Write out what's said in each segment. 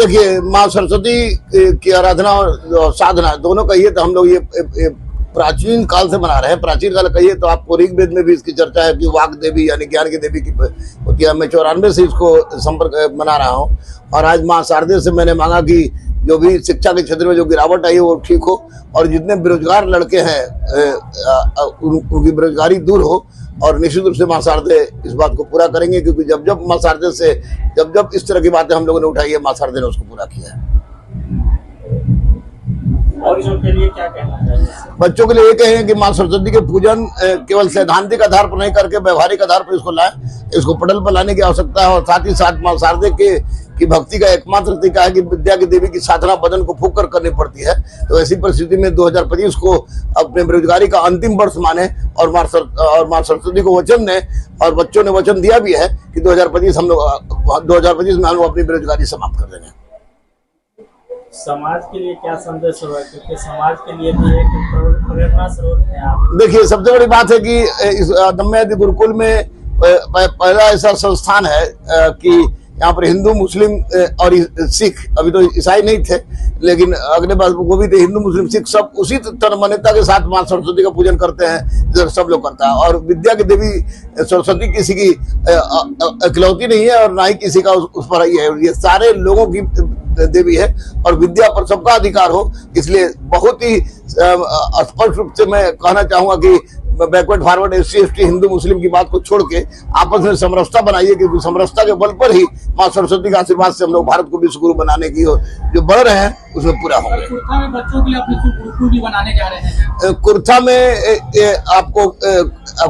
देखिए, माँ सरस्वती की आराधना और साधना दोनों कहिए तो हम लोग ये प्राचीन काल से मना रहे हैं। प्राचीन काल कहिए तो आपको ऋग्वेद में भी इसकी चर्चा है कि वाक देवी यानी ज्ञान की देवी की होती है। मैं 94 से इसको संपर्क मना रहा हूँ और आज माँ शारदे से मैंने मांगा कि जो भी शिक्षा के क्षेत्र में जो गिरावट आई है वो ठीक हो और जितने बेरोजगार लड़के हैं उनकी बेरोजगारी दूर हो। और निश्चित रूप से माँ शारदे इस बात को पूरा करेंगे, क्योंकि जब माँ शारदे से जब इस तरह की बातें हम लोगों ने उठाई है, माँ शारदे ने उसको पूरा किया है। बच्चों के लिए क्या कहना चाहिए? बच्चों के लिए ये कहेंगे कि माँ सरस्वती के पूजन केवल सैद्धांतिक आधार पर नहीं करके व्यवहारिक आधार पर इसको लाएं, इसको पटल पर लाने की आवश्यकता है। और साथ ही साथ माँ शारदे की भक्ति का एकमात्र तरीका है कि विद्या की देवी की साधना बदन को फूंक कर करनी पड़ती है। तो ऐसी परिस्थिति में 2025 को अपने बेरोजगारी का अंतिम वर्ष माने और माँ सरस्वती को वचन दें, और बच्चों ने वचन दिया भी है कि 2025 में हम लोग अपनी बेरोजगारी समाप्त कर देंगे। समाज के लिए क्या संदेश होगा, क्योंकि समाज के लिए भी एक प्रेरणा स्रोत है आप? देखिए, सबसे बड़ी बात है कि इस दम्य गुरुकुल में पहला ऐसा संस्थान है कि यहाँ पर हिंदू मुस्लिम और सिख, अभी तो ईसाई नहीं थे लेकिन अगले बार वो भी थे, हिंदू मुस्लिम सिख सब उसी तन्मयता के साथ माँ सरस्वती का पूजन करते हैं जो सब लोग करता है। और विद्या की देवी सरस्वती किसी की इकलौती नहीं है और ना ही किसी का उस पर ही है, ये सारे लोगों की देवी है और विद्या पर सबका अधिकार हो। इसलिए बहुत ही स्पष्ट रूप से मैं कहना चाहूंगा कि backward forward SC ST Hindu Muslim की बात को छोड़ के आपस में समरसता बनाइए, क्योंकि समरसता के बल पर ही माँ सरस्वती के आशीर्वाद से हम लोग भारत को विश्व गुरु बनाने की जो बढ़ रहे हैं उसमें पूरा होंगे। कुर्था में बच्चों के लिए अपने गुरुकुल भी बनाने जा रहे हैं। कुर्था में आपको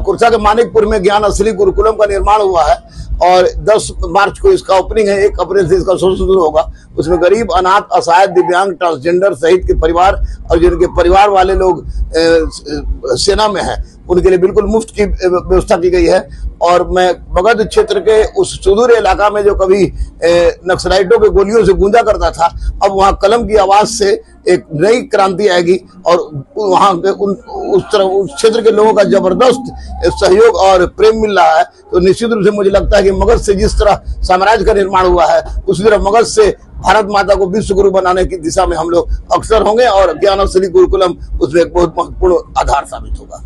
कुर्था के मानिकपुर में ज्ञान असली गुरुकुलम का निर्माण हुआ है और 10 मार्च को इसका ओपनिंग है। 1 अप्रैल से इसका शुरू होगा। उसमें गरीब, अनाथ, असहाय, दिव्यांग, ट्रांसजेंडर सहित के परिवार और जिनके परिवार वाले लोग सेना में हैं उनके लिए बिल्कुल मुफ्त की व्यवस्था की गई है। और मैं मगध क्षेत्र के उस सुदूर इलाका में जो कभी नक्सलाइटों के गोलियों से गूंजा करता था, अब वहाँ कलम की आवाज से एक नई क्रांति आएगी और वहाँ के उस क्षेत्र के लोगों का जबरदस्त सहयोग और प्रेम मिल रहा है। तो निश्चित रूप से मुझे लगता है कि मगध से जिस तरह साम्राज्य का निर्माण हुआ है उसी तरह मगध से भारत माता को विश्व गुरु बनाने की दिशा में हम लोग अक्सर होंगे और ज्ञान असली गुरुकुलम उसमें एक बहुत महत्वपूर्ण आधार साबित होगा।